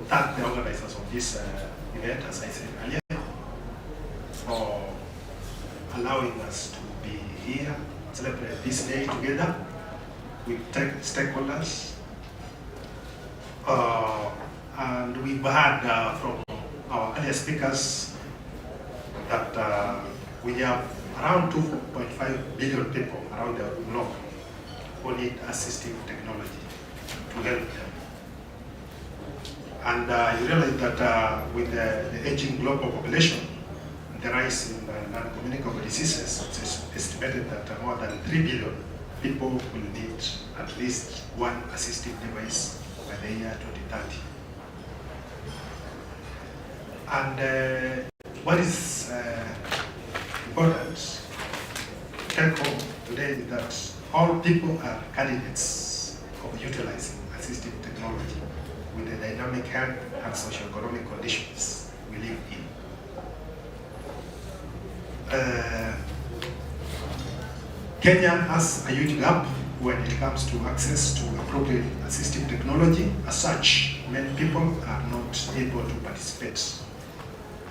thank the organizers of this event, as I said earlier, for allowing us to be here, celebrate this day together with stakeholders. And we've heard from our earlier speakers that we have around 2.5 billion people around the globe who need assistive technology to help them. And you realize that with the aging global population, the rise in non-communicable diseases, it's estimated that more than 3 billion people will need at least one assistive device by the year 2030. And what is important to take home today is that all people are candidates of utilizing assistive technology with the dynamic health and socio-economic conditions we live in. Kenya has a huge gap when it comes to access to appropriate assistive technology. As such, many people are not able to participate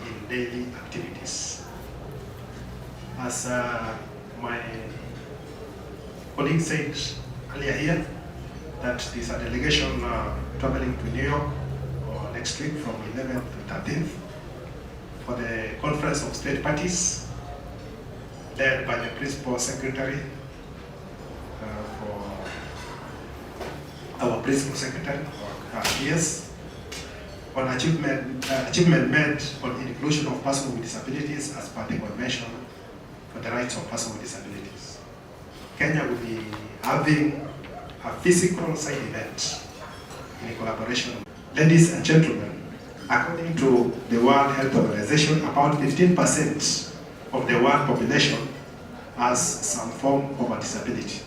in daily activities. As my colleague said earlier here, that there's a delegation traveling to New York next week from 11th to 13th for the Conference of State Parties, led by the Principal Secretary for our Principal Secretary for PS on achievement made on inclusion of persons with disabilities as per the Convention for the Rights of Persons with Disabilities. Kenya will be having a physical side event in collaboration. Ladies and gentlemen, according to the World Health Organization, about 15% of the world population has some form of a disability,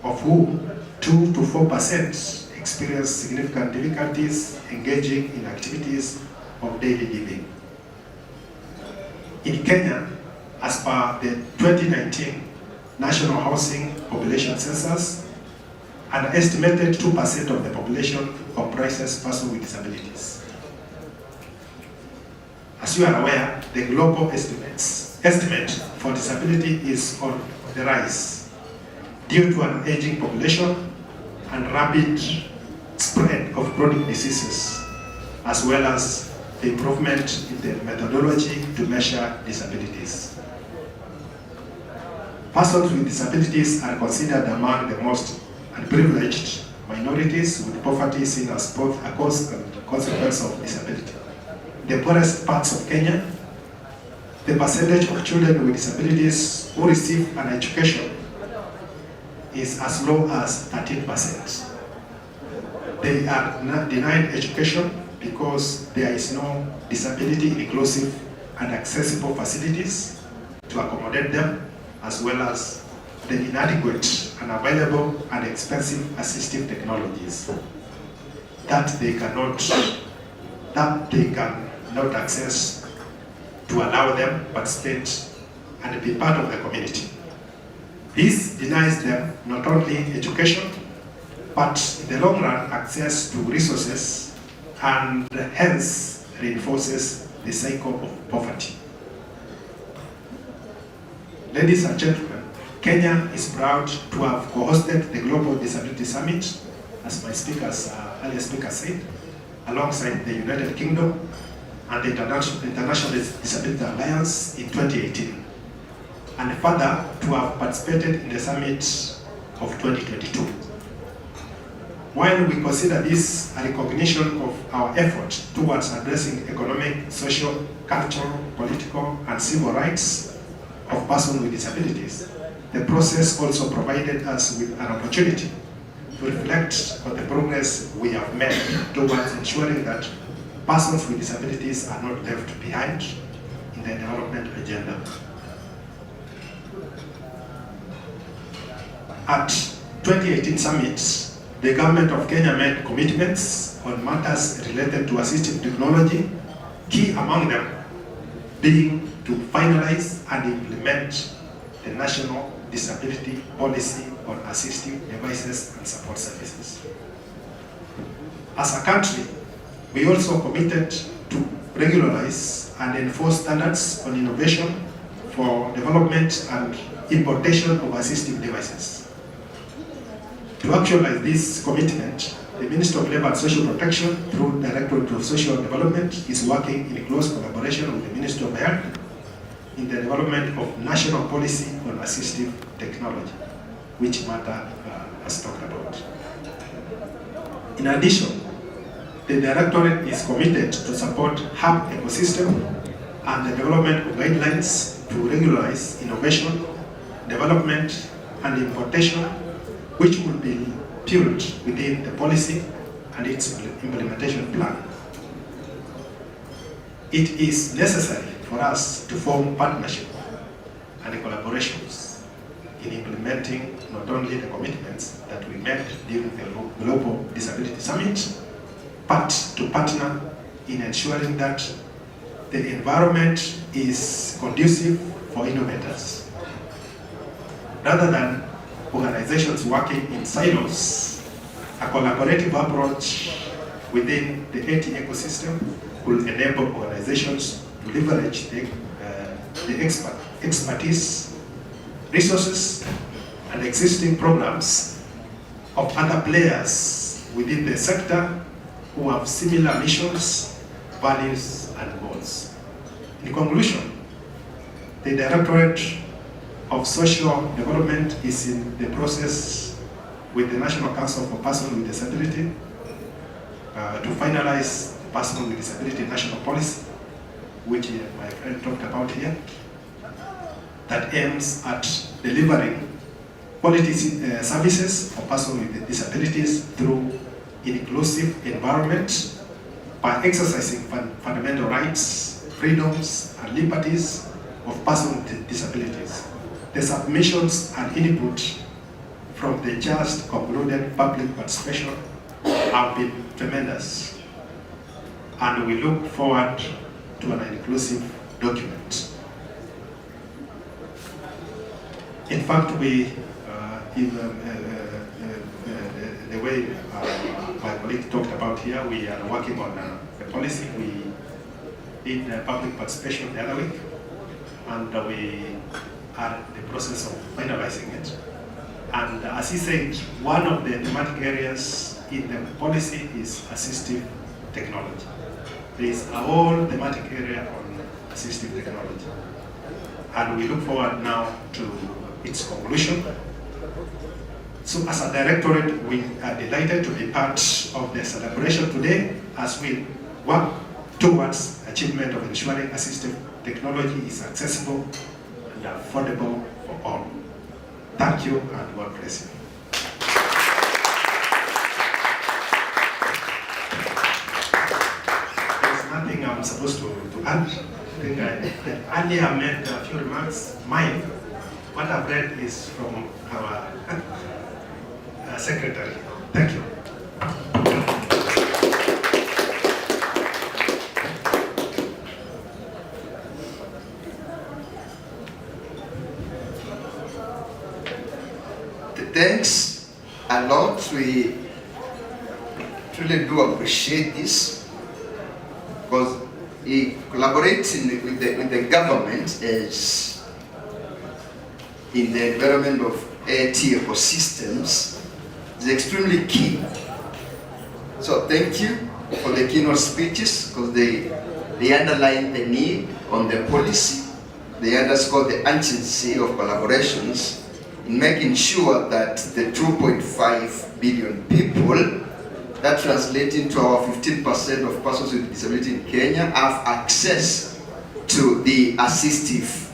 of whom 2 to 4% experience significant difficulties engaging in activities of daily living. In Kenya, as per the 2019 National Housing Population Census, an estimated 2% of the population comprises persons with disabilities. As you are aware, the global estimate for disability is on the rise due to an aging population and rapid spread of chronic diseases, as well as the improvement in the methodology to measure disabilities. Persons with disabilities are considered among the most unprivileged minorities, with poverty seen as both a cause and consequence of disability. The poorest parts of Kenya, the percentage of children with disabilities who receive an education is as low as 13%. They are not denied education because there is no disability inclusive and accessible facilities to accommodate them, as well as the inadequate, unavailable, and expensive assistive technologies that they cannot access to allow them to participate and be part of the community. This denies them not only education, but in the long run access to resources, and hence reinforces the cycle of poverty. Ladies and gentlemen, Kenya is proud to have co-hosted the Global Disability Summit, as my earlier speaker said, alongside the United Kingdom and the International Disability Alliance in 2018, and further to have participated in the summit of 2022. While we consider this a recognition of our effort towards addressing economic, social, cultural, political, and civil rights of persons with disabilities, the process also provided us with an opportunity to reflect on the progress we have made towards ensuring that persons with disabilities are not left behind in the development agenda. At 2018 summits, the government of Kenya made commitments on matters related to assistive technology, key among them being to finalize and implement the National Disability Policy on Assistive Devices and Support Services. As a country, We also committed to regularize and enforce standards on innovation for development and importation of assistive devices. To actualize this commitment, the Ministry of Labour and Social Protection, through Directorate of Social Development, is working in close collaboration with the Ministry of Health in the development of national policy on assistive technology, which Martha has talked about. In addition, the Directorate is committed to support hub ecosystem and the development of guidelines to regularize innovation, development, and importation, which will be built within the policy and its implementation plan. It is necessary for us to form partnership and collaborations in implementing not only the commitments that we made during the Global Disability Summit, but to partner in ensuring that the environment is conducive for innovators. Rather than organizations working in silos, a collaborative approach within the AT ecosystem will enable organizations to leverage the expertise, resources, and existing programs of other players within the sector who have similar missions, values, and goals. In conclusion, the Directorate of Social Development is in the process with the National Council for Persons with Disability to finalize the Persons with Disability National Policy, which my friend talked about here, that aims at delivering quality services for persons with disabilities through inclusive environment by exercising fundamental rights, freedoms, and liberties of persons with disabilities. The submissions and input from the just concluded public participation have been tremendous, and we look forward to an inclusive document. In fact, we, the way my colleague talked about here, we are working on the policy. We did public participation the other week, and we are in the process of finalizing it. And as he said, one of the thematic areas in the policy is assistive technology. There is a whole thematic area on assistive technology. And we look forward now to its conclusion. So as a directorate, we are delighted to be part of the celebration today as we work towards achievement of ensuring assistive technology is accessible and affordable for all. Thank you and God bless you. There's nothing I'm supposed to add. I think I earlier made a few remarks. Mine, what I've read is from our secretary. Thank you. Thanks a lot. We truly do appreciate this because collaborating with the government is in the development of AT ecosystems is extremely key. So thank you for the keynote speeches because they underline the need on the policy. They underscore the urgency of collaborations in making sure that the 2.5 billion people, that translates into our 15% of persons with disability in Kenya, have access to the assistive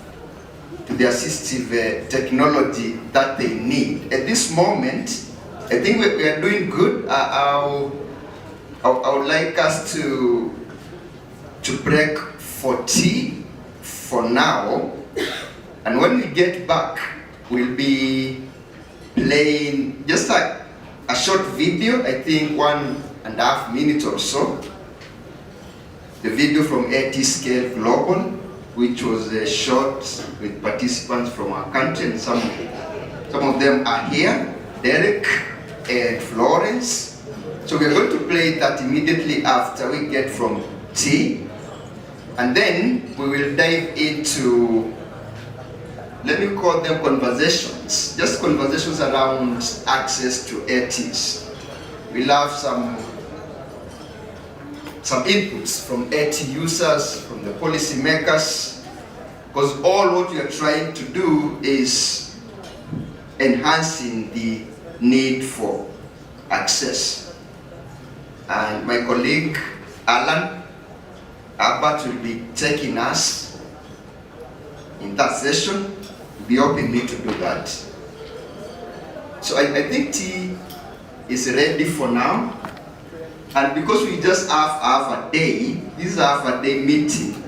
technology that they need. At this moment, I think we are doing good. I would like us to break for tea for now, and when we get back, we'll be playing just a short video, I think 1.5 minutes or so. The video from AT Scale Global, which was shot with participants from our country, and some of them are here, Derek and Florence. So we're going to play that immediately after we get from T, and then we will dive into, let me call them conversations, just conversations around access to ATs. We'll have some inputs from AT users, from the policymakers, because all what we are trying to do is enhancing the need for access. And my colleague Alan Albert will be taking us in that session. We'll be helping me to do that. So I think T is ready for now. And because we just have a day, this is a half a day meeting.